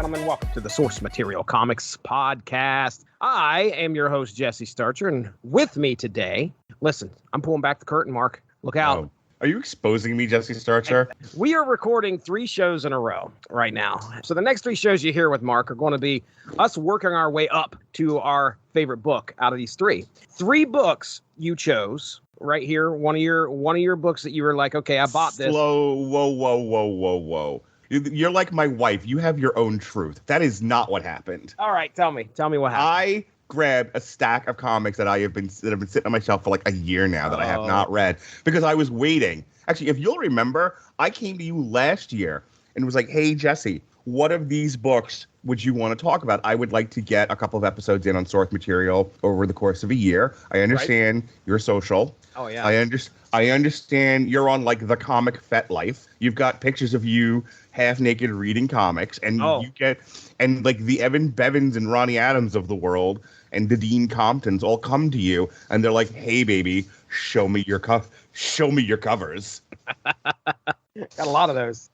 gentlemen, welcome to the Source Material Comics podcast. I am your host, Jesse Starcher, and with me today, listen, I'm pulling back the curtain, Mark. Look out. Oh. Are you exposing me, Jesse Starcher? We are recording 3 shows in a row right now. So the next 3 shows you hear with Mark are going to be us working our way up to our favorite book out of these 3. 3 books you chose right here. One of your books that you were like, okay, I bought this. Whoa. You're like my wife. You have your own truth. That is not what happened. All right, tell me what happened. I grabbed a stack of comics that have been sitting on my shelf for like a year now that I have not read because I was waiting. Actually, if you'll remember, I came to you last year and was like, hey, Jesse, what of these books would you want to talk about? I would like to get a couple of episodes in on source material over the course of a year. I understand you're social. Oh, yeah. I understand you're on like the comic fet life. You've got pictures of you half naked reading comics, and and like the Evan Bevins and Ronnie Adams of the world and the Dean Comptons all come to you and they're like, hey baby, show me your covers. Got a lot of those.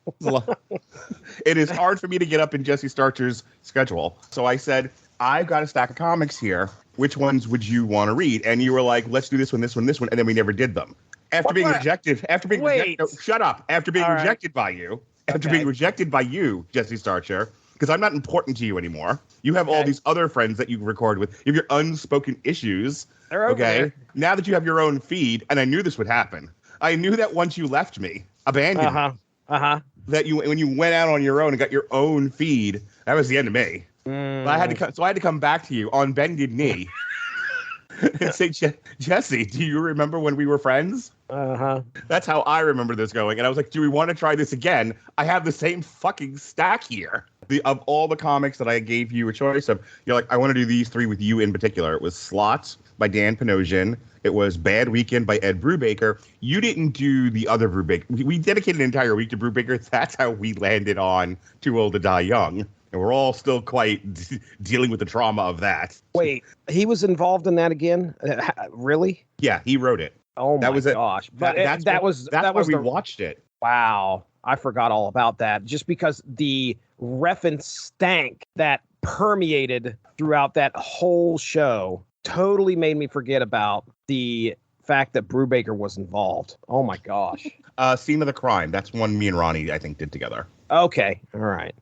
It is hard for me to get up in Jesse Starcher's schedule. So I said, I've got a stack of comics here. Which ones would you want to read? And you were like, let's do this one. And then we never did them. After being rejected by you, Jesse Starcher, because I'm not important to you anymore. You have all these other friends that you record with. You have your unspoken issues. Okay. Now that you have your own feed, and I knew this would happen. I knew that once you left me, abandoned me, that when you went out on your own and got your own feed, that was the end of me. So I had to come back to you on bended knee and say, Jesse, do you remember when we were friends? That's how I remember this going. And I was like, do we want to try this again? I have the same fucking stack here. Of all the comics that I gave you a choice of, you're like, I want to do these 3 with you in particular. It was Slots by Dan Panosian. It was Bad Weekend by Ed Brubaker. You didn't do the other Brubaker. We dedicated an entire week to Brubaker. That's how we landed on Too Old to Die Young. And we're all still quite dealing with the trauma of that. Wait, he was involved in that again? Really? Yeah, he wrote it. Oh my gosh! But that's why we watched it. Wow, I forgot all about that. Just because the reffin' stank that permeated throughout that whole show totally made me forget about the fact that Brubaker was involved. Oh my gosh! Scene of the Crime. That's one me and Ronnie, I think, did together. Okay, all right.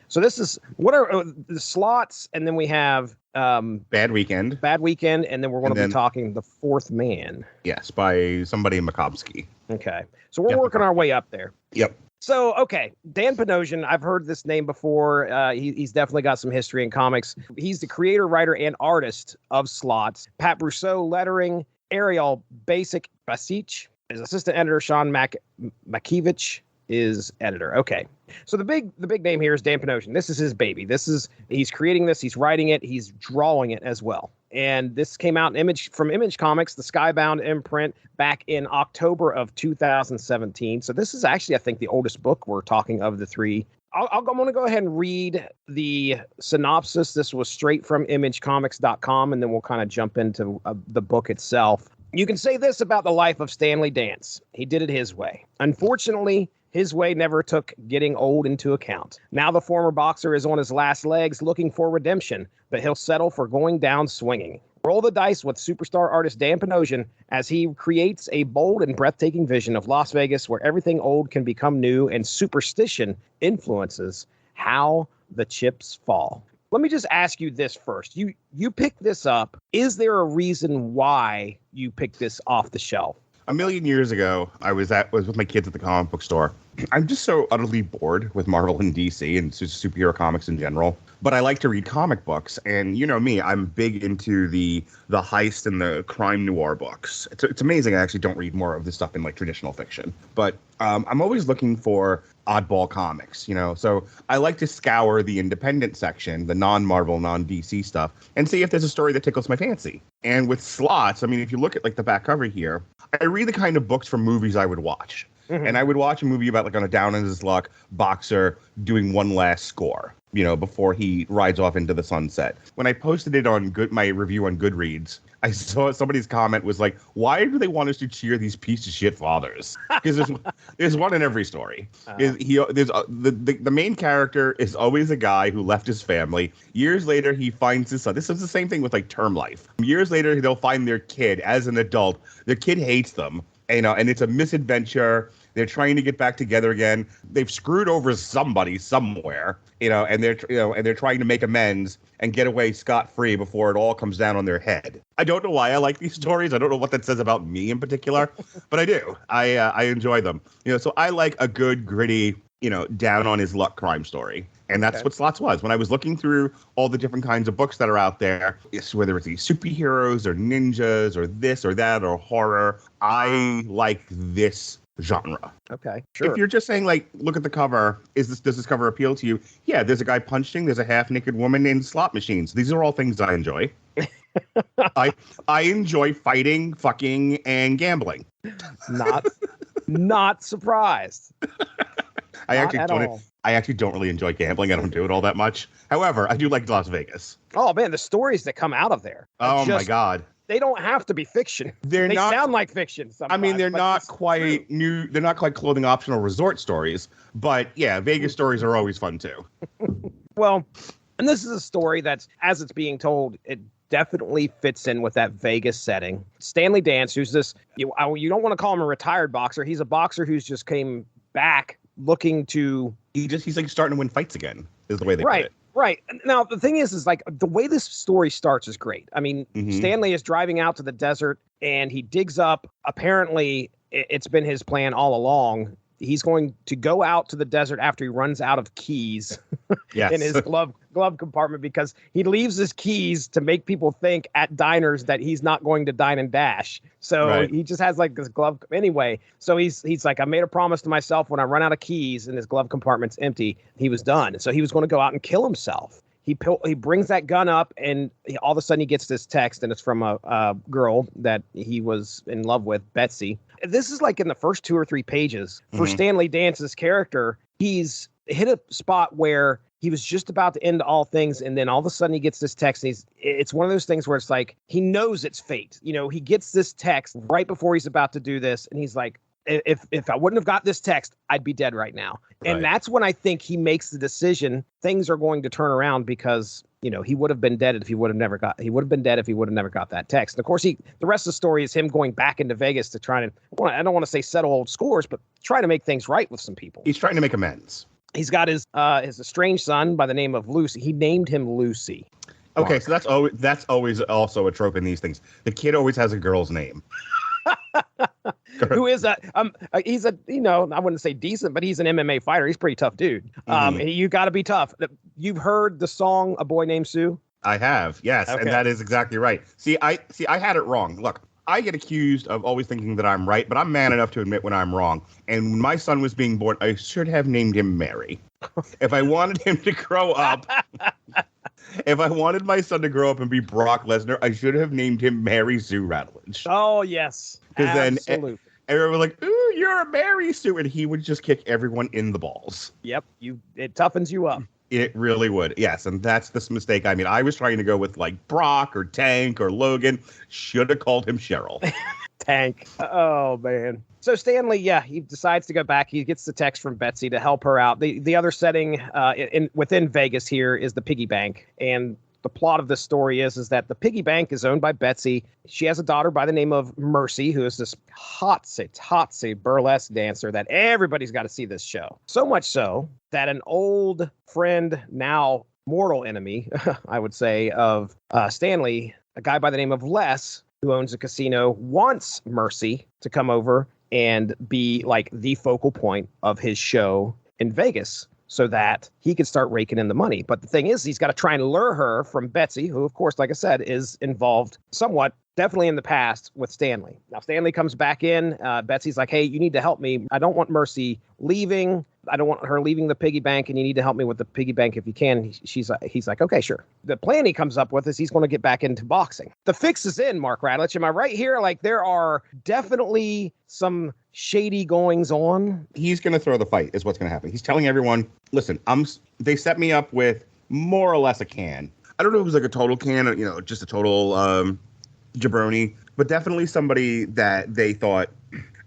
So this is what are the Slots, and then we have Bad Weekend, and then we're going to be talking The Fourth Man. Yes, by somebody in Makovsky. Okay, so we're working our way up there. Yep. So okay, Dan Panosian, I've heard this name before. He's definitely got some history in comics. He's the creator, writer, and artist of Slots. Pat Brousseau lettering, Ariel Basic Basic is assistant editor. Sean Makievich is editor. Okay. So the big name here is Dan Panosian. This is his baby. He's creating this, he's writing it, he's drawing it as well. And this came out from Image Comics, the Skybound imprint, back in October of 2017. So this is actually, I think, the oldest book we're talking of the 3. I'm going to go ahead and read the synopsis. This was straight from imagecomics.com, and then we'll kind of jump into the book itself. You can say this about the life of Stanley Dance. He did it his way. Unfortunately, his way never took getting old into account. Now the former boxer is on his last legs looking for redemption, but he'll settle for going down swinging. Roll the dice with superstar artist Dan Panosian as he creates a bold and breathtaking vision of Las Vegas where everything old can become new and superstition influences how the chips fall. Let me just ask you this first. You picked this up. Is there a reason why you picked this off the shelf? A million years ago, I was with my kids at the comic book store. I'm just so utterly bored with Marvel and DC and superhero comics in general. But I like to read comic books, and you know me, I'm big into the heist and the crime noir books. It's amazing I actually don't read more of this stuff in like traditional fiction. But I'm always looking for oddball comics, you know. So I like to scour the independent section, the non-Marvel, non-DC stuff, and see if there's a story that tickles my fancy. And with Slots, I mean, if you look at like the back cover here, I read the kind of books from movies I would watch. Mm-hmm. And I would watch a movie about like on a down in his luck boxer doing one last score, you know, before he rides off into the sunset. When I posted it on my review on Goodreads, I saw somebody's comment was like, why do they want us to cheer these piece of shit fathers? Because there's one in every story. The main character is always a guy who left his family. Years later, he finds his son. This is the same thing with like term life. Years later, they'll find their kid as an adult. Their kid hates them, and it's a misadventure. They're trying to get back together again. They've screwed over somebody somewhere, and they're trying to make amends and get away scot-free before it all comes down on their head. I don't know why I like these stories. I don't know what that says about me in particular, but I do. I enjoy them. So I like a good, gritty, down on his luck crime story. And that's what Slots was. When I was looking through all the different kinds of books that are out there, whether it's these superheroes or ninjas or this or that or horror, I like this genre. Okay, sure. If you're just saying, like, look at the cover, does this cover appeal to you? Yeah, there's a guy punching, there's a half-naked woman in slot machines. These are all things I enjoy. I enjoy fighting, fucking, and gambling. Not surprised. I actually don't really enjoy gambling. I don't do it all that much. However, I do like Las Vegas. Oh man, the stories that come out of there. My God. They don't have to be fiction. They sound like fiction sometimes. I mean, they're not quite new. They're not quite clothing optional resort stories. But yeah, Vegas stories are always fun too. Well, and this is a story that's, as it's being told, it definitely fits in with that Vegas setting. Stanley Dance, who's this, you don't want to call him a retired boxer. He's a boxer who's just came back looking to. He's like starting to win fights again, is the way they put it. Right. Now, the thing is like the way this story starts is great. I mean, Stanley is driving out to the desert and he digs up. Apparently, it's been his plan all along. He's going to go out to the desert after he runs out of keys in his glove compartment because he leaves his keys to make people think at diners that he's not going to dine and dash. So he just has like this glove. Anyway, so he's like, I made a promise to myself when I run out of keys and his glove compartment's empty, he was done. So he was going to go out and kill himself. He brings that gun up and all of a sudden he gets this text and it's from a girl that he was in love with, Betsy. This is like in the first 2 or 3 pages for Stanley Dance's character. He's hit a spot where he was just about to end all things. And then all of a sudden he gets this text. And it's one of those things where it's like, he knows it's fate. He gets this text right before he's about to do this. And he's like, if I wouldn't have got this text, I'd be dead right now. And that's when I think he makes the decision things are going to turn around because, he would have been dead if he would have never got that text. And of course, the rest of the story is him going back into Vegas to try to, I don't want to say settle old scores, but try to make things right with some people. He's trying to make amends. He's got his estranged son by the name of Lucy. He named him Lucy. Okay, so that's always also a trope in these things. The kid always has a girl's name. Who is he's a I wouldn't say decent, but he's an MMA fighter. He's a pretty tough dude. And you got to be tough. You've heard the song "A Boy Named Sue"? I have, yes, and that is exactly right. I had it wrong. Look, I get accused of always thinking that I'm right, but I'm man enough to admit when I'm wrong. And when my son was being born, I should have named him Mary. If I wanted him to grow up. If I wanted my son to grow up and be Brock Lesnar, I should have named him Mary Sue Rattledge. Oh, yes. Because then everyone was like, ooh, you're a Mary Sue. And he would just kick everyone in the balls. Yep. It toughens you up. It really would. Yes. And that's this mistake. I mean, I was trying to go with like Brock or Tank or Logan. Should have called him Cheryl. Tank. Oh, man. So Stanley, he decides to go back. He gets the text from Betsy to help her out. The other setting within Vegas here is the piggy bank. And the plot of this story is that the piggy bank is owned by Betsy. She has a daughter by the name of Mercy, who is this hotsy burlesque dancer that everybody's got to see this show. So much so that an old friend, now mortal enemy, I would say, of Stanley, a guy by the name of Les, who owns a casino, wants Mercy to come over and be like the focal point of his show in Vegas so that he could start raking in the money. But the thing is, he's got to try and lure her from Betsy, who, of course, like I said, is involved somewhat, definitely in the past with Stanley. Now, Stanley comes back in. Betsy's like, hey, you need to help me. I don't want Mercy leaving. I don't want her leaving the piggy bank, and you need to help me with the piggy bank if you can. He's like, okay, sure. The plan he comes up with is he's going to get back into boxing. The fix is in, Mark Radulich. Am I right here? Like, there are definitely some shady goings on. He's going to throw the fight is what's going to happen. He's telling everyone, listen, they set me up with more or less a can. I don't know if it was like a total can or, just a total jabroni, but definitely somebody that they thought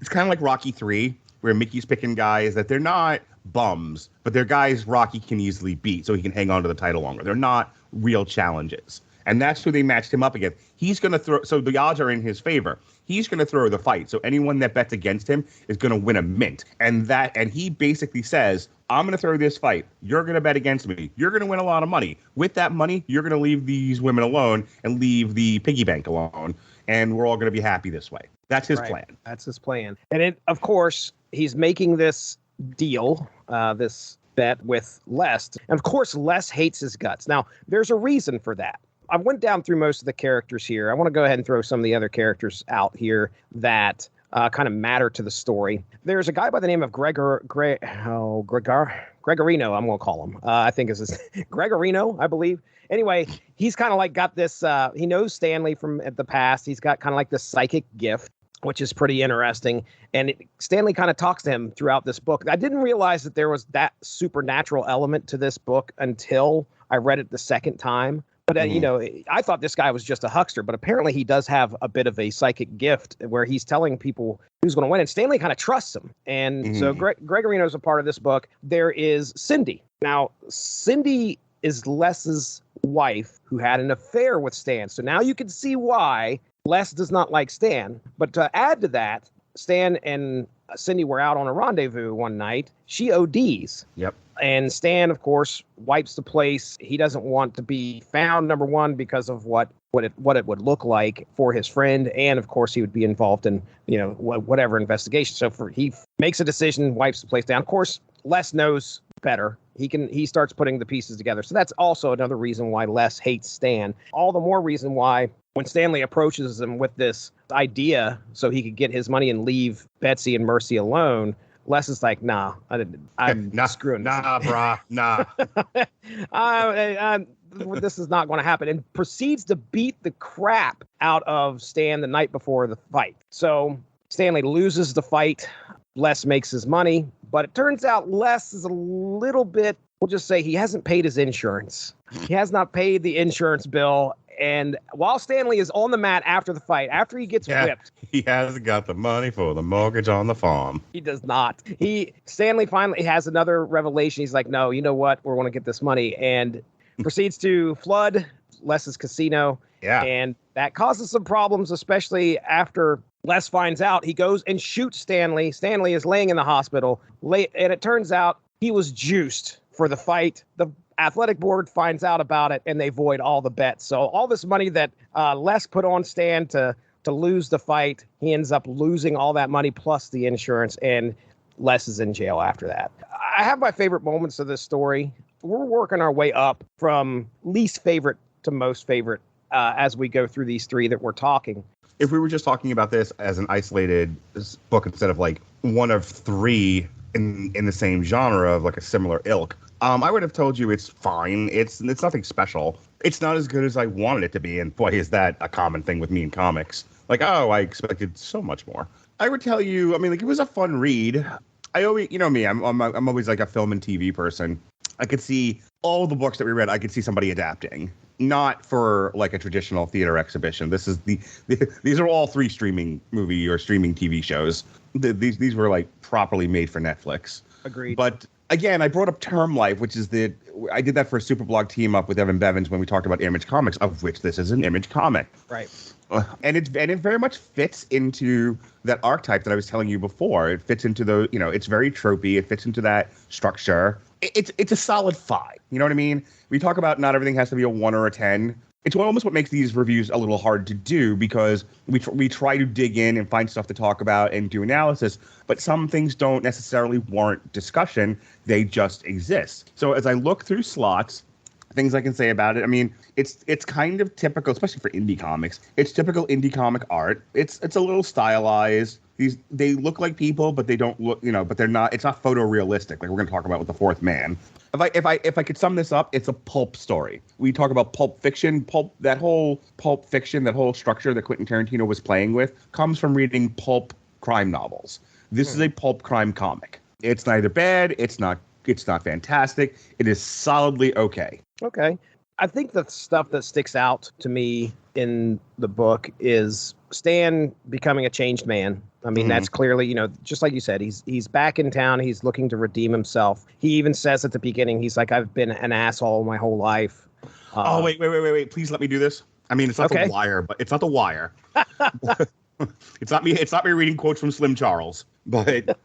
it's kind of like Rocky 3, where Mickey's picking guys that they're not bums, but they're guys Rocky can easily beat so he can hang on to the title longer. They're not real challenges. And that's who they matched him up against. He's going to throw, so the odds are in his favor. He's going to throw the fight. So anyone that bets against him is going to win a mint. And he basically says, I'm going to throw this fight. You're going to bet against me. You're going to win a lot of money. With that money, you're going to leave these women alone and leave the piggy bank alone. And we're all going to be happy this way. That's his plan. That's his plan. And of course, he's making this deal, this bet with Les. And of course, Les hates his guts. Now, there's a reason for that. I went down through most of the characters here. I want to go ahead and throw some of the other characters out here that kind of matter to the story. There's a guy by the name of Gregorino, I'm going to call him. I think is his Gregorino, I believe. Anyway, he's kind of like got this, he knows Stanley from the past. He's got kind of like this psychic gift, which is pretty interesting. And Stanley kind of talks to him throughout this book. I didn't realize that there was that supernatural element to this book until I read it the second time. But, I thought this guy was just a huckster, but apparently he does have a bit of a psychic gift where he's telling people who's going to win. And Stanley kind of trusts him. And so Gregorino is a part of this book. There is Cindy. Now, Cindy is Les's wife who had an affair with Stan. So now you can see why Les does not like Stan. But to add to that, Stan and Cindy were out on a rendezvous one night. She ODs. Yep. And Stan, of course, wipes the place. He doesn't want to be found, number one, because of what it would look like for his friend. And, of course, he would be involved in, whatever investigation. So he makes a decision, wipes the place down. Of course, Les knows better. He starts putting the pieces together. So that's also another reason why Les hates Stan. All the more reason why when Stanley approaches him with this idea so he could get his money and leave Betsy and Mercy alone, Les is like, nah, I'm not screwing. Nah, brah, nah. This is not going to happen, and proceeds to beat the crap out of Stan the night before the fight. So Stanley loses the fight. Les makes his money, but it turns out Les is a little bit, we'll just say he hasn't paid his insurance. He has not paid the insurance bill. And while Stanley is on the mat after the fight, after he gets whipped, he hasn't got the money for the mortgage on the farm. He does not. Stanley finally has another revelation. He's like, no, you know what? We're going to get this money, and proceeds to flood Les's casino. Yeah. And that causes some problems, especially after Les finds out. He goes and shoots Stanley. Stanley is laying in the hospital, and it turns out he was juiced for the fight. The athletic board finds out about it, and they void all the bets. So all this money that Les put on Stan to lose the fight, he ends up losing all that money plus the insurance, and Les is in jail after that. I have my favorite moments of this story. We're working our way up from least favorite to most favorite as we go through these three that we're talking. If we were just talking about this as an isolated book instead of like one of three in the same genre of like a similar ilk, I would have told you it's fine. It's nothing special. It's not as good as I wanted it to be. And boy, is that a common thing with me in comics. Like, I expected so much more. I would tell you, it was a fun read. I always, me, I'm always like a film and TV person. I could see all the books that we read. I could see somebody adapting, not for like a traditional theater exhibition. This is these are all three streaming movie or streaming TV shows. These were like properly made for Netflix. Agreed. But again, I brought up Term Life, which is I did that for a Superblog team up with Evan Bevins when we talked about Image Comics, of which this is an Image comic. Right. And it very much fits into that archetype that I was telling you before. It fits into it's very tropey. It fits into that structure. It's a solid 5. You know what I mean? We talk about not everything has to be a 1 or a 10. It's almost what makes these reviews a little hard to do, because we try to dig in and find stuff to talk about and do analysis, but some things don't necessarily warrant discussion. They just exist. So as I look through Slots, things I can say about it, it's kind of typical, especially for indie comics. It's typical indie comic art. It's a little stylized. They look like people, but they don't look, but they're not. It's not photorealistic, like we're going to talk about with The Fourth Man. If I could sum this up, it's a pulp story. We talk about pulp fiction. That whole structure that Quentin Tarantino was playing with comes from reading pulp crime novels. This is a pulp crime comic. It's neither bad. It's not fantastic. It is solidly okay. Okay. I think the stuff that sticks out to me in the book is Stan becoming a changed man. I mean, that's clearly, just like you said, he's back in town. He's looking to redeem himself. He even says at the beginning, he's like, I've been an asshole my whole life. Wait. Please let me do this. I mean, it's not The Wire, but it's not The Wire. It's not me. It's not me reading quotes from Slim Charles. But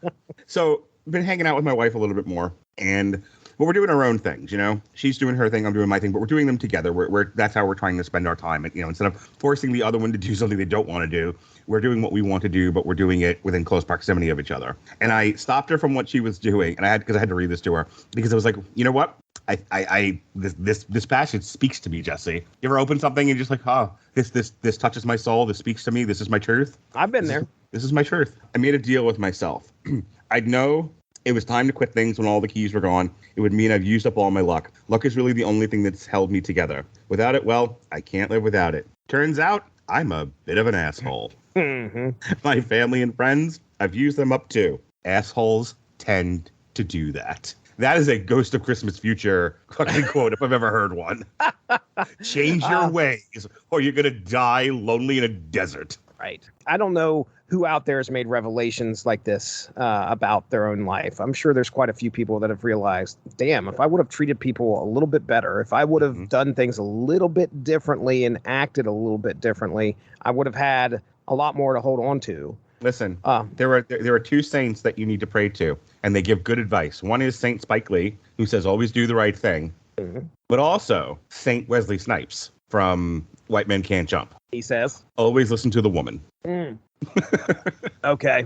so I've been hanging out with my wife a little bit more, but we're doing our own things. She's doing her thing, I'm doing my thing, but we're doing them together. That's how we're trying to spend our time. And, instead of forcing the other one to do something they don't want to do, we're doing what we want to do, but we're doing it within close proximity of each other. And I stopped her from what she was doing, and because I had to read this to her, because I was like, you know what? This passage speaks to me, Jesse. You ever open something and you're just like, this touches my soul. This speaks to me. This is my truth. I've been there. This is my truth. I made a deal with myself. I'd know it was time to quit things when all the keys were gone. It would mean I've used up all my luck. Luck is really the only thing that's held me together. Without it, well, I can't live without it. Turns out I'm a bit of an asshole. My family and friends, I've used them up too. Assholes tend to do that. That is a Ghost of Christmas Future fucking quote if I've ever heard one. Change your ways or you're going to die lonely in a desert. Right. I don't know who out there has made revelations like this about their own life. I'm sure there's quite a few people that have realized, damn, if I would have treated people a little bit better, if I would have done things a little bit differently and acted a little bit differently, I would have had a lot more to hold on to. Listen, there are two saints that you need to pray to, and they give good advice. One is Saint Spike Lee, who says always do the right thing, but also Saint Wesley Snipes from White Men Can't Jump. He says, always listen to the woman. Okay.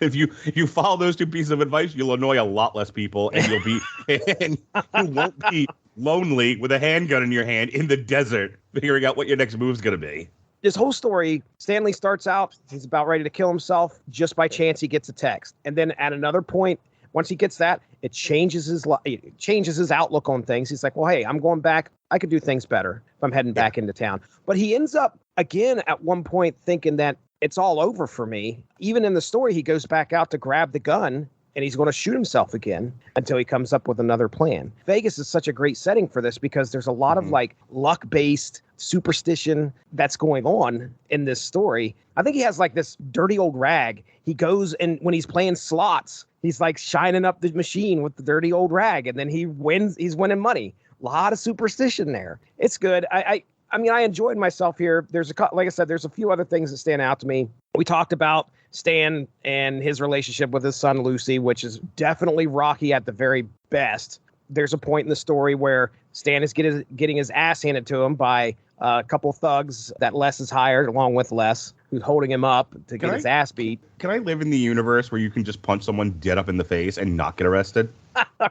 If you follow those two pieces of advice, you'll annoy a lot less people, and you won't be lonely with a handgun in your hand in the desert, figuring out what your next move's going to be. This whole story, Stanley starts out, he's about ready to kill himself. Just by chance, he gets a text. And then at another point, once he gets that, it changes his outlook on things. He's like, well, hey, I'm going back. I could do things better if I'm heading back into town. But he ends up, again, at one point thinking that it's all over for me. Even in the story, he goes back out to grab the gun, and he's going to shoot himself again until he comes up with another plan. Vegas is such a great setting for this because there's a lot of luck-based superstition that's going on in this story. I think he has this dirty old rag. He goes and when he's playing slots, he's shining up the machine with the dirty old rag, and then he wins. He's winning money. A lot of superstition there. It's good. I mean, I enjoyed myself here. Like I said, there's a few other things that stand out to me. We talked about Stan and his relationship with his son, Lucy, which is definitely rocky at the very best. There's a point in the story where Stan is getting his ass handed to him by a couple thugs that Les has hired, along with Les, who's holding him up to get his ass beat. Can I live in the universe where you can just punch someone dead up in the face and not get arrested?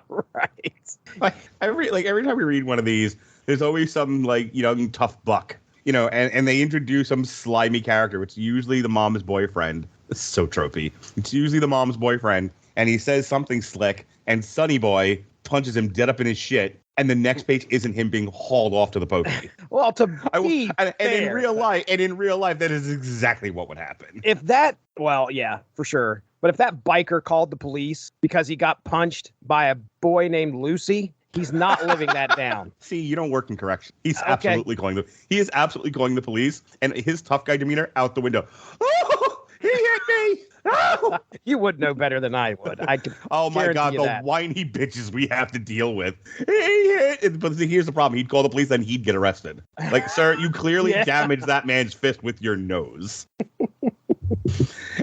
Right. Every time we read one of these, there's always some tough buck, and they introduce some slimy character. It's usually the mom's boyfriend. It's so tropey. It's usually the mom's boyfriend, and he says something slick, and Sonny Boy punches him dead up in his shit. And the next page isn't him being hauled off to the pokey. Well, in real life, that is exactly what would happen. Yeah, for sure. But if that biker called the police because he got punched by a boy named Lucy, he's not living that down. See, you don't work in correction. He is absolutely calling the police, and his tough guy demeanor out the window. Oh, he hit me. Oh! You would know better than I would. Oh my God, the whiny bitches we have to deal with. But here's the problem. He'd call the police, then he'd get arrested. Sir, you clearly damaged that man's fist with your nose.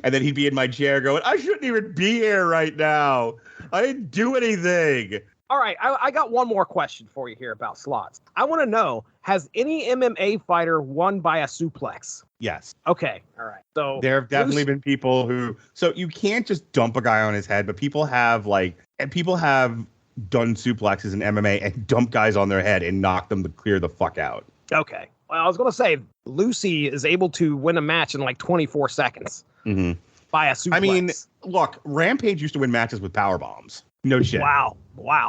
And then he'd be in my chair going, I shouldn't even be here right now. I didn't do anything. All right, I got one more question for you here about slots. I want to know, has any MMA fighter won by a suplex? Yes. Okay, all right. So there have definitely been people who, so you can't just dump a guy on his head, but people have done suplexes in MMA and dump guys on their head and knock them to clear the fuck out. Okay. Well, I was going to say, Lucy is able to win a match in 24 seconds by a suplex. I mean, look, Rampage used to win matches with power bombs. No shit. Wow.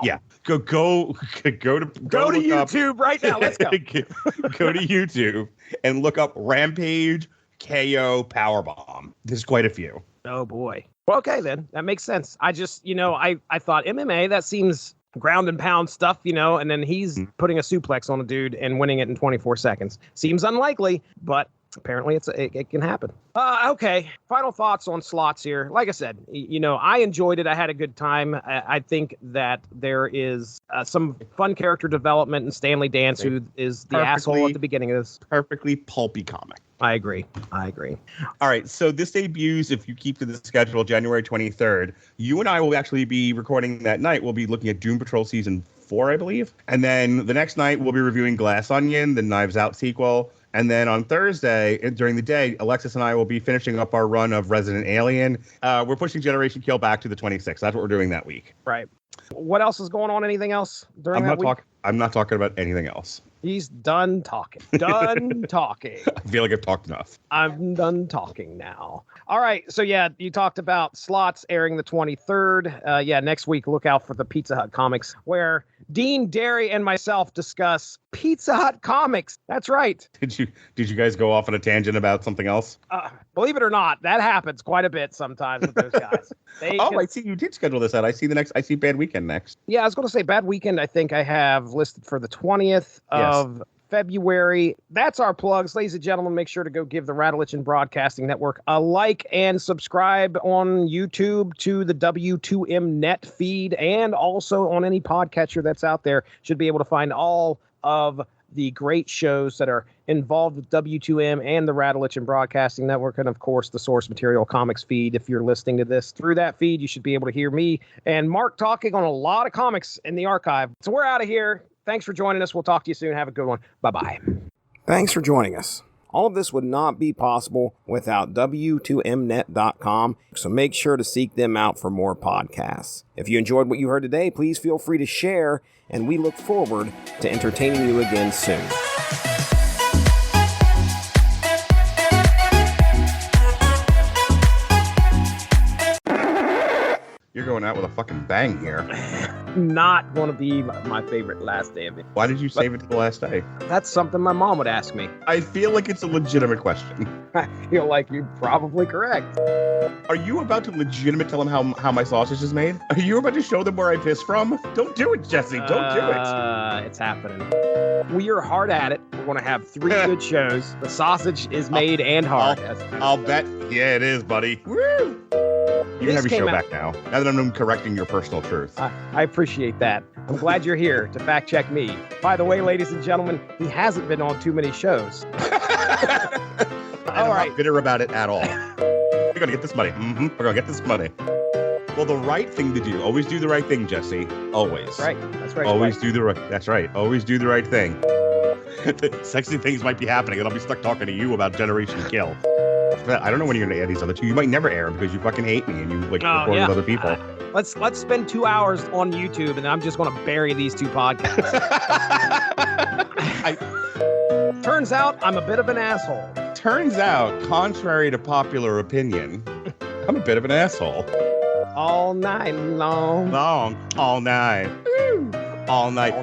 Yeah. Go to YouTube right now. Let's go. Go to YouTube and look up Rampage KO Powerbomb. There's quite a few. Oh boy. Well, okay then. That makes sense. I just, I thought MMA, that seems ground and pound stuff, and then he's putting a suplex on a dude and winning it in 24 seconds. Seems unlikely, but apparently it can happen. Okay. Final thoughts on slots here. Like I said, I enjoyed it. I had a good time. I think that there is some fun character development in Stanley Dance, who is the asshole at the beginning of this. Perfectly pulpy comic. I agree. All right. So this debuts, if you keep to the schedule, January 23rd. You and I will actually be recording that night. We'll be looking at Doom Patrol Season 4, I believe. And then the next night, we'll be reviewing Glass Onion, the Knives Out sequel. And then on Thursday, during the day, Alexis and I will be finishing up our run of Resident Alien. We're pushing Generation Kill back to the 26th. That's what we're doing that week. Right. What else is going on? Anything else during that week? I'm not talking about anything else. He's done talking. Done talking. I feel like I've talked enough. I'm done talking now. All right. So, yeah, you talked about slots airing the 23rd. Next week, look out for the Pizza Hut comics, where Dean, Derry, and myself discuss Pizza Hut comics. That's right. Did you guys go off on a tangent about something else? Believe it or not, that happens quite a bit sometimes with those guys. I see you did schedule this out. I see Bad Weekend next. Yeah, I was going to say Bad Weekend. I think I have listed for the 20th of February. That's our plugs. Ladies and gentlemen, make sure to go give the Rattleitchin Broadcasting Network a like and subscribe on YouTube to the W2M Net feed, and also on any podcatcher that's out there. Should be able to find all of the great shows that are involved with W2M and the Rattleitchin Broadcasting Network, and of course the Source Material Comics feed. If you're listening to this through that feed, you should be able to hear me and Mark talking on a lot of comics in the archive. So we're out of here. Thanks for joining us. We'll talk to you soon. Have a good one. Bye-bye. Thanks for joining us. All of this would not be possible without W2Mnet.com, so make sure to seek them out for more podcasts. If you enjoyed what you heard today, please feel free to share, and we look forward to entertaining you again soon. You're going out with a fucking bang here. Not going to be my favorite last day of it. Why did you save it to the last day? That's something my mom would ask me. I feel like it's a legitimate question. I feel like you're probably correct. Are you about to legitimately tell them how my sausage is made? Are you about to show them where I piss from? Don't do it, Jesse. Don't do it. It's happening. We are hard at it. We're going to have 3 good shows. The sausage is made and hard. I'll bet. Yeah, it is, buddy. Woo! You can have your show back now that I'm correcting your personal truth. I appreciate that. I'm glad you're here to fact check me. By the way, ladies and gentlemen, he hasn't been on too many shows. I'm not bitter about it at all. We're going to get this money. We're going to get this money. Well, the right thing to do. Always do the right thing, Jesse. Always. Right. That's right. Always do the right. That's right. Always do the right thing. Sexy things might be happening, and I'll be stuck talking to you about Generation Kill. I don't know when you're going to air these other 2. You might never air them because you fucking hate me and you record with other people. Let's spend 2 hours on YouTube, and I'm just going to bury these 2 podcasts. Turns out I'm a bit of an asshole. Turns out, contrary to popular opinion, I'm a bit of an asshole. All night long. All night. All night.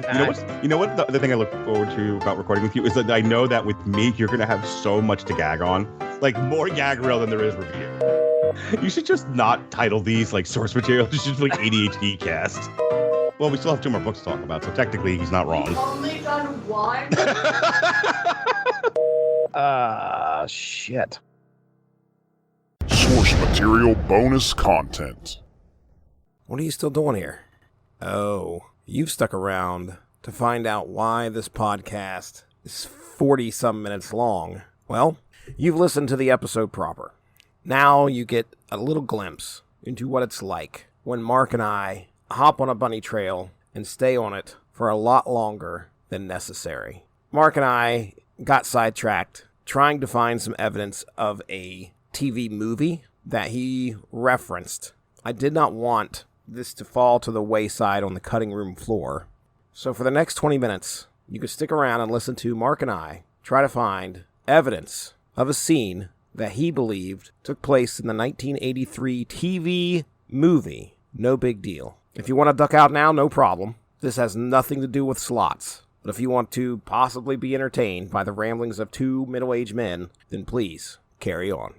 You know what the thing I look forward to about recording with you is that I know that with me, you're going to have so much to gag on. Like, more gag reel than there is review. You should just not title these, like, source material. You should, like, ADHD cast. Well, we still have 2 more books to talk about, so technically he's not wrong. We've only done 1? Shit. Source material bonus content. What are you still doing here? Oh, you've stuck around to find out why this podcast is 40-some minutes long. Well, you've listened to the episode proper. Now you get a little glimpse into what it's like when Mark and I hop on a bunny trail and stay on it for a lot longer than necessary. Mark and I got sidetracked trying to find some evidence of a TV movie that he referenced. I did not want this to fall to the wayside on the cutting room floor. So for the next 20 minutes, you can stick around and listen to Mark and I try to find evidence of a scene that he believed took place in the 1983 TV movie No Big Deal. If you want to duck out now, no problem. This has nothing to do with slots. But if you want to possibly be entertained by the ramblings of 2 middle-aged men, then please carry on.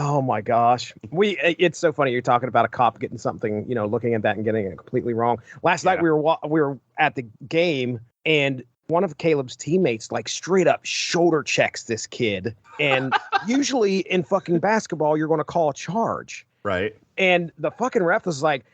Oh my gosh. It's so funny. You're talking about a cop getting something, looking at that and getting it completely wrong. Last night we were at the game, and one of Caleb's teammates like straight up shoulder checks this kid. And usually in fucking basketball, you're going to call a charge. Right. And the fucking ref was like,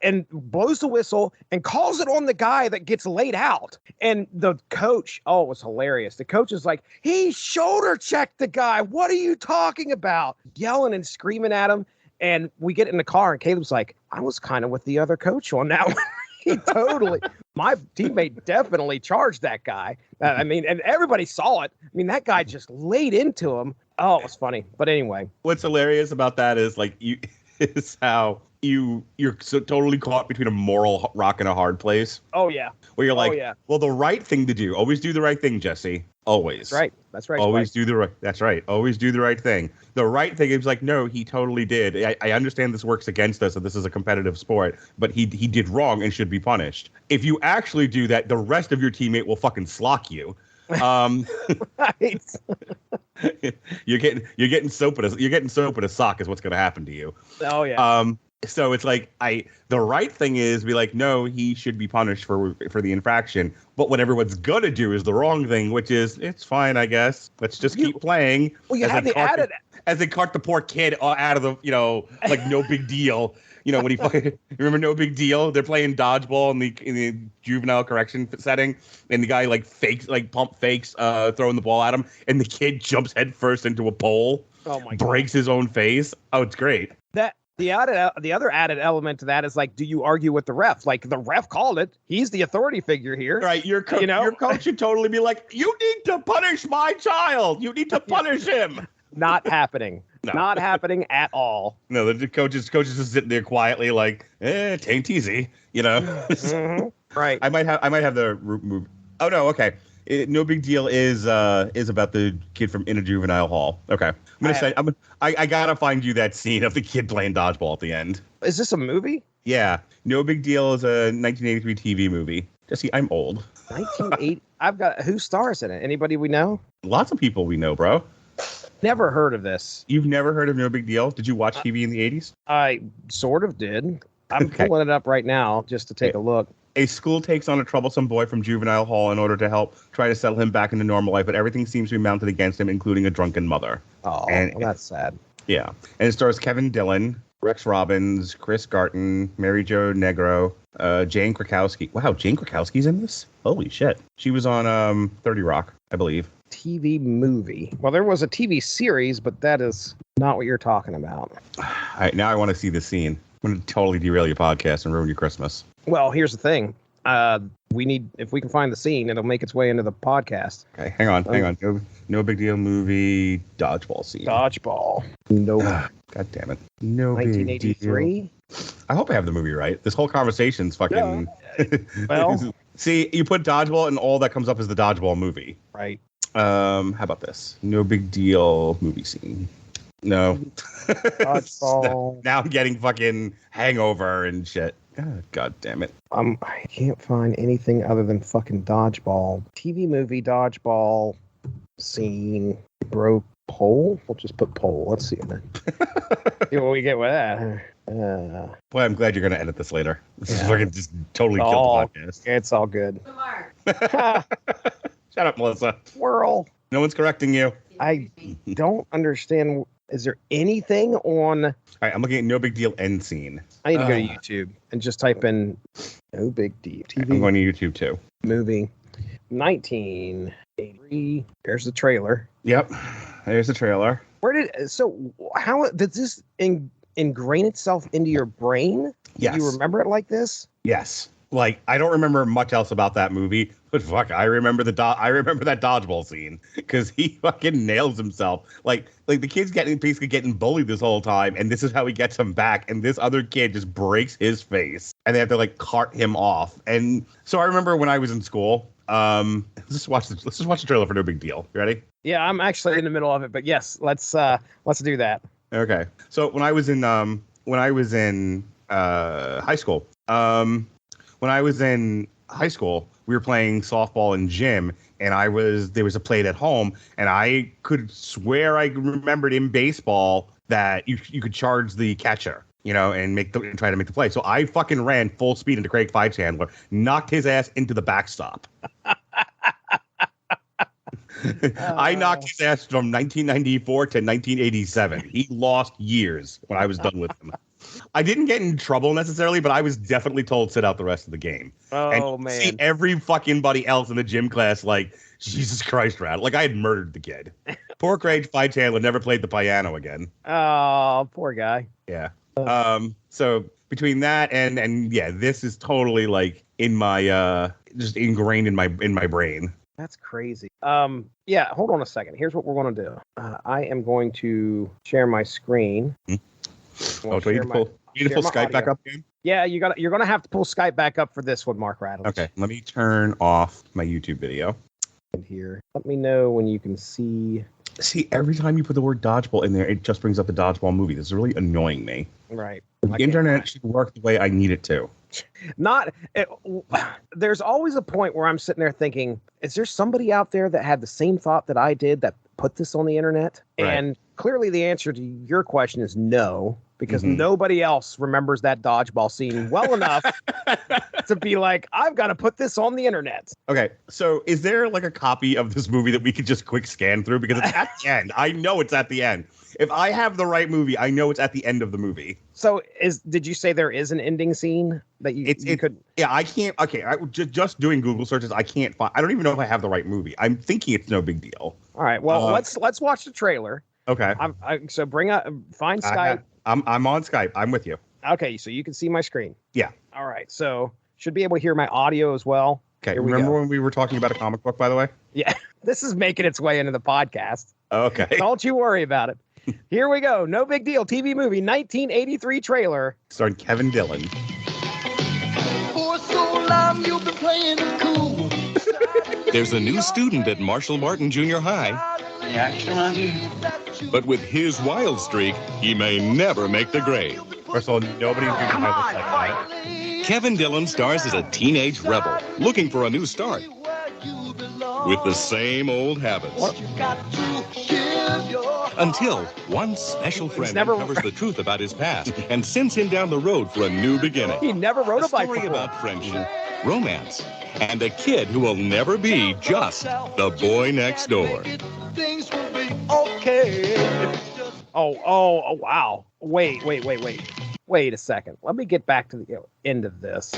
and blows the whistle and calls it on the guy that gets laid out. And the coach, it was hilarious. The coach is like, he shoulder checked the guy. What are you talking about? Yelling and screaming at him. And we get in the car and Caleb's like, I was kind of with the other coach on that one. He totally, my teammate definitely charged that guy. And everybody saw it. I mean, that guy just laid into him. Oh, it was funny. But anyway. What's hilarious about that is how you're so totally caught between a moral rock and a hard place. Oh yeah. Where you're like, well, the right thing to do, always do the right thing, Jesse. Always. That's right. Always do the right. That's right. Always do the right thing. The right thing is like, no, he totally did. I understand this works against us and this is a competitive sport, but he did wrong and should be punished. If you actually do that, the rest of your teammate will fucking slock you. Right. You're getting soap in a sock is what's going to happen to you. Oh yeah. So it's like the right thing is be like, no, he should be punished for the infraction. But what everyone's gonna do is the wrong thing, which is it's fine, I guess. Let's just keep playing. Well, you had the added as they cart the poor kid out of the like no big deal. When he fucking remember No Big Deal, they're playing dodgeball in the juvenile correction setting, and the guy pump fakes throwing the ball at him, and the kid jumps headfirst into a pole. Oh my God. Breaks his own face. Oh, it's great. The other added element to that is like, do you argue with the ref? Like the ref called it. He's the authority figure here. Right. Your coach should totally be like, you need to punish my child. You need to punish him. Not happening. No. Not happening at all. No, the coaches just sitting there quietly like, tain't easy, Mm-hmm. Right. I might have the move. Oh no, okay. No Big Deal is about the kid from In a Juvenile Hall. Okay, I gotta find you that scene of the kid playing dodgeball at the end. Is this a movie? Yeah, No Big Deal is a 1983 TV movie. Jesse, I'm old. 1980. Who stars in it? Anybody we know? Lots of people we know, bro. Never heard of this. You've never heard of No Big Deal? Did you watch TV in the 80s? I sort of did. I'm pulling it up right now just to take a look. A school takes on a troublesome boy from juvenile hall in order to help try to settle him back into normal life, but everything seems to be mounted against him, including a drunken mother. Oh, well, that's sad. Yeah. And it stars Kevin Dillon, Rex Robbins, Chris Garton, Mary Jo Negro, Jane Krakowski. Wow, Jane Krakowski's in this? Holy shit. She was on 30 Rock, I believe. TV movie. Well, there was a TV series, but that is not what you're talking about. All right, now I want to see the scene. I'm going to totally derail your podcast and ruin your Christmas. Well, here's the thing. If we can find the scene, it'll make its way into the podcast. Okay, hang on. No Big Deal movie, dodgeball scene. Dodgeball. No. God damn it. No 1983? Big Deal. I hope I have the movie right. This whole conversation's fucking... Yeah. Well... See, you put dodgeball and all that comes up is the dodgeball movie. Right. How about this? No Big Deal movie scene. No. Dodgeball. Now I'm getting fucking Hangover and shit. God damn it. I can't find anything other than fucking dodgeball. TV movie, dodgeball, scene, bro, pole. We'll just put pole. Let's see see what we get with that. Boy, I'm glad you're going to edit this later. This is fucking just totally killed the podcast. It's all good. Shut up, Melissa. Swirl. No one's correcting you. I don't understand. Is there anything on... All right, I'm looking at No Big Deal end scene. I need to go to YouTube and just type in No Big Deal TV. I'm going to YouTube too. Movie. 1983. There's the trailer. Yep. There's the trailer. How did this ingrain itself into your brain? Yes. Do you remember it like this? Yes. Like, I don't remember much else about that movie, but fuck, I remember that dodgeball scene because he fucking nails himself. Like the kid's basically getting bullied this whole time, and this is how he gets him back. And this other kid just breaks his face, and they have to like cart him off. And so I remember when I was in school. Let's just watch the trailer for No Big Deal. You ready? Yeah, I'm actually in the middle of it, but yes, let's do that. Okay. So when I was in high school. When I was in high school, we were playing softball in gym, and there was a plate at home, and I could swear I remembered in baseball that you could charge the catcher, and try to make the play. So I fucking ran full speed into Craig Fighthandler, knocked his ass into the backstop. I knocked his ass from 1994 to 1987. He lost years when I was done with him. I didn't get in trouble necessarily, but I was definitely told sit out the rest of the game. Oh, man. See every fucking buddy else in the gym class like, Jesus Christ, Rad. Like I had murdered the kid. Poor Craig Fighthandler never played the piano again. Oh, poor guy. Yeah. So between that and yeah, this is totally like in my just ingrained in my brain. That's crazy. Yeah, hold on a second. Here's what we're going to do. I am going to share my screen. Oh, do you need to pull Skype audio back up again? Yeah, you're gonna have to pull Skype back up for this one, Mark Rattles. Okay, let me turn off my YouTube video. Here, let me know when you can see. See, every time you put the word dodgeball in there, it just brings up the dodgeball movie. This is really annoying me. Right. The internet should work the way I need it to. There's always a point where I'm sitting there thinking, is there somebody out there that had the same thought that I did that put this on the internet? Right. And clearly the answer to your question is no, because nobody else remembers that dodgeball scene well enough to be like, I've got to put this on the internet. Okay, so is there like a copy of this movie that we could just quick scan through? Because it's at the end. I know it's at the end. If I have the right movie, I know it's at the end of the movie. So did you say there is an ending scene that you could? Yeah, I can't. Okay, just doing Google searches, I can't find. I don't even know if I have the right movie. I'm thinking it's no big deal. All right, well, let's watch the trailer. Okay. So find Skype. I'm on Skype. I'm with you. Okay, so you can see my screen. Yeah. All right, so should be able to hear my audio as well. Okay. Remember when we were talking about a comic book, by the way? Yeah, this is making its way into the podcast. Okay. Don't you worry about it. Here we go. No big deal. TV movie 1983 trailer. Starring Kevin Dillon. For so long you've been playing it cool. There's a new student at Marshall Martin Junior High. The action on you. But with his wild streak, he may never make the grade. First of all, nobody's going to looks like that. Kevin Dillon stars as a teenage rebel looking for a new start. With the same old habits. Until one special friend uncovers the truth about his past and sends him down the road for a new beginning. He never rode a bike story before. About friendship, romance, and a kid who will never be just the boy next door. Things will be okay. Oh, wow. Wait a second. Let me get back to the end of this.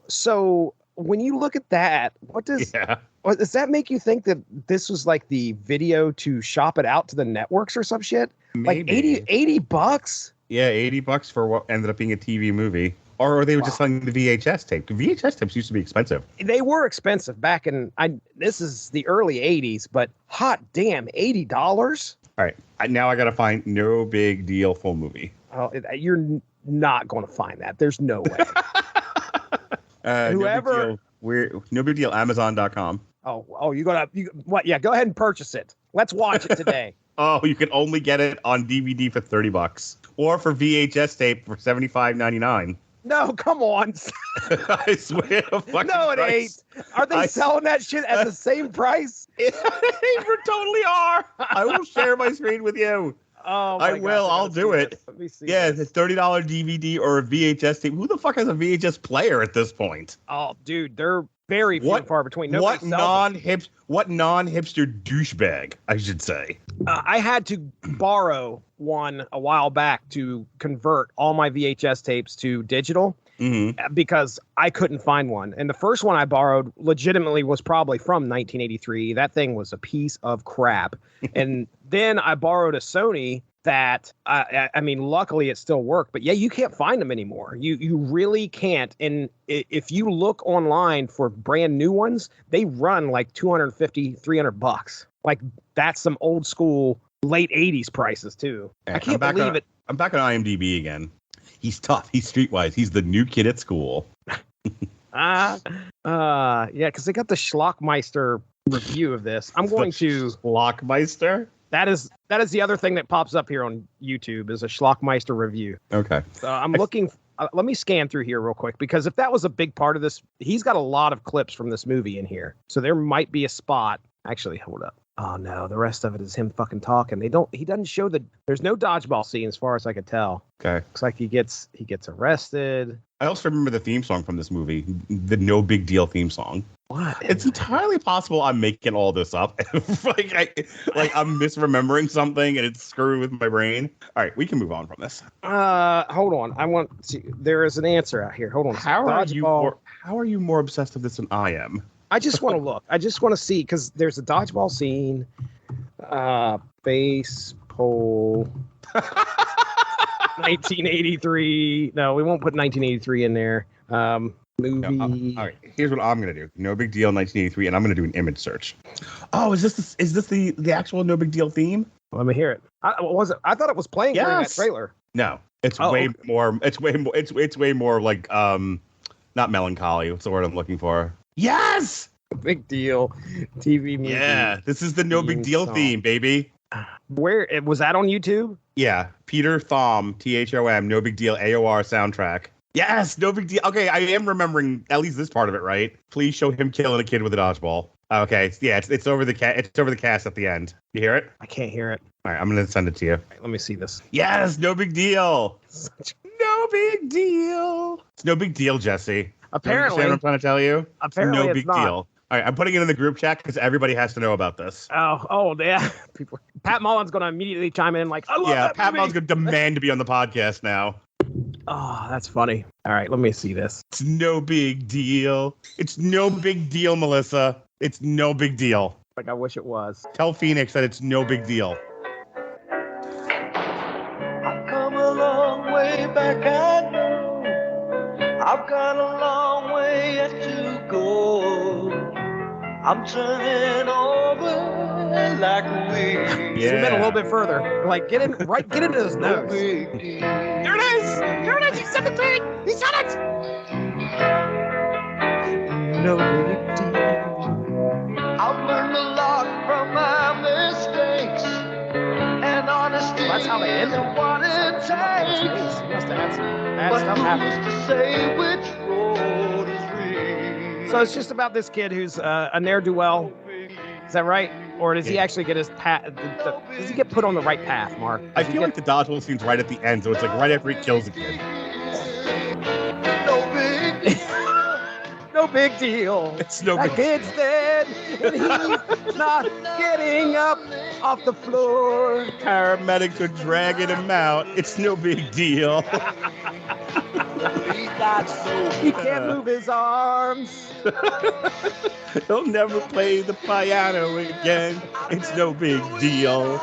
So when you look at that, does that make you think that this was like the video to shop it out to the networks or some shit? Maybe. Like $80? Yeah, $80 for what ended up being a TV movie. Or they were just selling the VHS tape. VHS tapes used to be expensive. They were expensive back in, this is the early 80s, but hot damn, $80? All right. Now I got to find No Big Deal full movie. Oh, you're not going to find that. There's no way. Whoever. No Big Deal, Amazon.com. Oh, what? Yeah, go ahead and purchase it. Let's watch it today. Oh, you can only get it on DVD for $30 or for VHS tape for $75.99. No, come on. I swear to fucking No, it Christ. ain't. Are they selling that shit at the same price? They totally are. I will share my screen with you. Oh, I will. I'll do it. Let me see. Yeah, it's a $30 DVD or a VHS tape. Who the fuck has a VHS player at this point? Oh, dude, they're very few and far between. What non-hipster douchebag, I should say. I had to borrow one a while back to convert all my VHS tapes to digital because I couldn't find one. And the first one I borrowed legitimately was probably from 1983. That thing was a piece of crap. And then I borrowed a Sony that, I mean, luckily it still worked. But yeah, you can't find them anymore. You really can't. And if you look online for brand new ones, they run like $250, $300. Like that's some old school late 80s prices too. I can't believe it. I'm back on IMDb again. He's tough. He's streetwise. He's the new kid at school. Yeah, because they got the Schlockmeister review of this. I'm going to Schlockmeister. That is the other thing that pops up here on YouTube is a Schlockmeister review. Okay. So I'm looking. Let me scan through here real quick because if that was a big part of this, he's got a lot of clips from this movie in here. So there might be a spot. Actually, hold up. Oh no, the rest of it is him fucking talking. He doesn't show there's no dodgeball scene as far as I could tell. Okay. Looks like he gets arrested. I also remember the theme song from this movie, the No Big Deal theme song. What? It's entirely possible I'm making all this up. I'm misremembering something and it's screwing with my brain. All right, we can move on from this. Hold on. I want to. There is an answer out here. Hold on. How are you more obsessed with this than I am? I just want to look. I just want to see because there's a dodgeball scene. Base pole. 1983. No, we won't put 1983 in there. Movie. No, all right. Here's what I'm gonna do. No Big Deal 1983, and I'm gonna do an image search. Oh, is this the actual No Big Deal theme? Let me hear it. I thought it was playing during that trailer. No, it's way more. It's way more like not melancholy. What's the word I'm looking for? Yes. Big Deal TV movie. Yeah, this is the No Big Deal theme, baby. Where was that on YouTube? Yeah, Peter Thom, THOM, No Big Deal AOR soundtrack. Yes, No Big Deal. Okay, I am remembering at least this part of it, right? Please show him killing a kid with a dodgeball. Okay, yeah, it's over the it's over the cast at the end. You hear it? I can't hear it. All right, I'm gonna send it to you. Right, let me see this. Yes, No Big Deal. No big deal. It's no big deal, Jesse. Apparently, what I'm trying to tell you. Apparently, no it's big not. deal. All right, I'm putting it in the group chat because everybody has to know about this. Oh, yeah. People. Pat Mullen's going to immediately chime in like, I love that Pat movie. Mullen's going to demand to be on the podcast now. Oh, that's funny. All right, let me see this. It's no big deal. It's no big deal, Melissa. It's no big deal. Like, I wish it was. Tell Phoenix that it's no big deal. I've come a long way back, I know. I've got a long way yet to go. I'm turning over like a weed. Yeah. Zoom in a little bit further. Like, get into his nose. There it is! There it is! He said the thing! He said it! No big deal. I've learned a lot from my mistakes. And honesty That's how they end it. is what it takes. He must have had some bad But stuff who's happen. to say which road is real? So it's just about this kid who's a ne'er-do-well. Is that right? Or does he actually get his path? Does he get put on the right path, Mark? I feel like the dodgeball scene's right at the end, so it's like right after he kills the kid. No big No big deal. It's no That big kid's dead, and he's not getting up off the floor. Paramedics are dragging him out. It's no big deal. He can't move his arms. He'll never play the piano again. It's no big deal.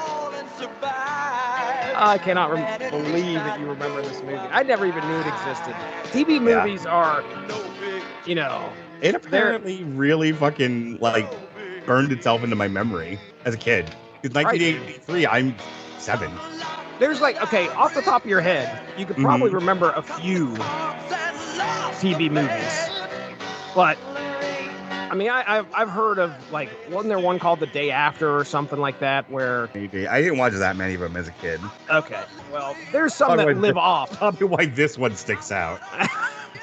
I cannot believe that you remember this movie. I never even knew it existed. TV movies are, you know, it apparently really fucking like burned itself into my memory as a kid. Because 1983, I'm 7. There's like, okay, off the top of your head, you could probably remember a few TV movies. But, I mean, I've heard of, like, wasn't there one called The Day After or something like that where... I didn't watch that many of them as a kid. Okay, well, there's some that live off. Tell me why this one sticks out.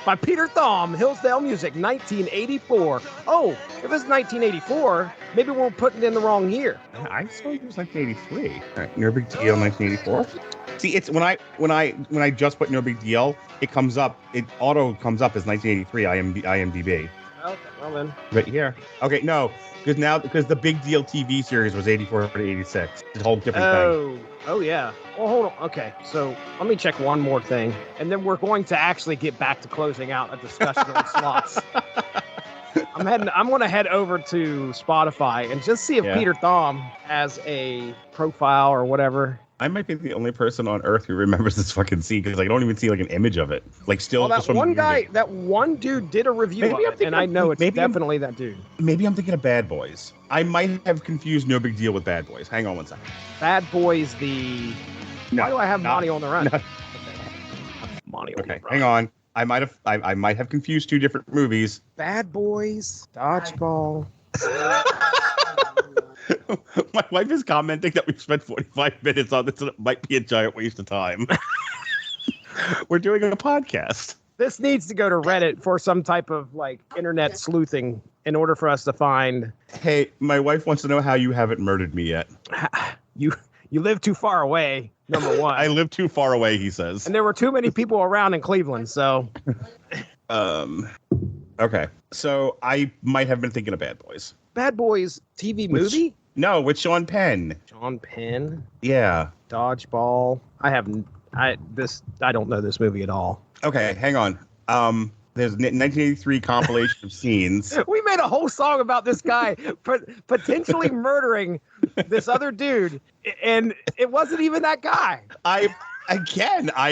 By Peter Thom, Hillsdale Music, 1984. Oh, if it's 1984, maybe we're putting it in the wrong year. I saw it was 1983. All right, no big deal, 1984. See, it's when I just put no big deal, it comes up. It auto comes up as 1983 IMDb. Okay, well then. Right here. Okay, no, because the Big Deal TV series was 84 to 86. It's a whole different thing. Oh yeah. Well, hold on. Okay, so let me check one more thing, and then we're going to actually get back to closing out a discussion on slots. I'm going to head over to Spotify and just see if Peter Thom has a profile or whatever. I might be the only person on earth who remembers this fucking scene because I don't even see like an image of it. Like still, well, that one dude did a review of it, and I know it's definitely that dude. Maybe I'm thinking of Bad Boys. I might have confused No Big Deal with Bad Boys. Hang on one second. Bad Boys, why do I have Monty on the Run? Okay. Monty on the Run. Hang on. I might have confused two different movies. Bad Boys, Dodgeball. My wife is commenting that we've spent 45 minutes on this and it might be a giant waste of time. We're doing a podcast. This needs to go to Reddit for some type of like internet sleuthing in order for us to find. Hey, my wife wants to know how you haven't murdered me yet. You live too far away, number one. I live too far away, he says. And there were too many people around in Cleveland, so. Okay. So I might have been thinking of Bad Boys. Bad Boys TV movie? No, with Sean Penn. Sean Penn? Yeah. Dodgeball. I don't know this movie at all. Okay, hang on. There's a 1983 compilation of scenes. We made a whole song about this guy potentially murdering this other dude, and it wasn't even that guy. I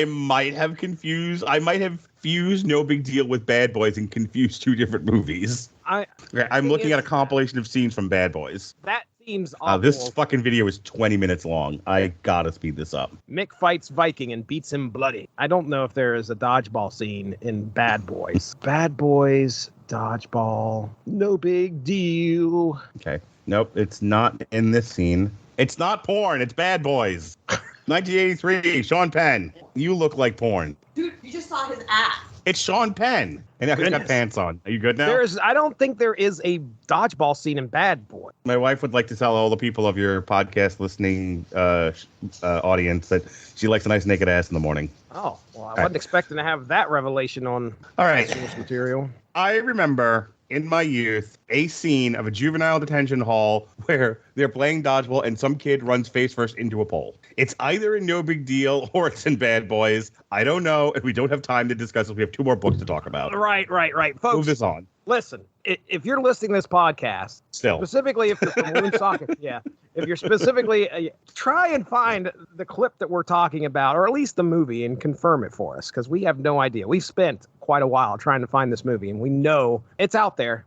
might have fused No Big Deal with Bad Boys and confused two different movies. I'm looking at a compilation of scenes from Bad Boys. That seems awful. This fucking video is 20 minutes long. I gotta speed this up. Mick fights Viking and beats him bloody. I don't know if there is a dodgeball scene in Bad Boys. Bad Boys, dodgeball, no big deal. Okay. Nope, it's not in this scene. It's not porn, it's Bad Boys. 1983, Sean Penn. You look like porn. Dude, you just saw his ass. It's Sean Penn. And now he's got pants on. Are you good now? I don't think there is a dodgeball scene in Bad Boy. My wife would like to tell all the people of your podcast listening audience that she likes a nice naked ass in the morning. Oh, well, I wasn't expecting to have that revelation on source material. I remember in my youth a scene of a juvenile detention hall where they're playing dodgeball and some kid runs face first into a pole. It's either in No Big Deal or it's in Bad Boys. I don't know, and we don't have time to discuss it. We have two more books to talk about. Right. Folks, move this on. Listen, if you're listening to this podcast, specifically if you're from Woonsocket, if you're specifically, try and find the clip that we're talking about, or at least the movie, and confirm it for us, because we have no idea. We've spent quite a while trying to find this movie, and we know it's out there.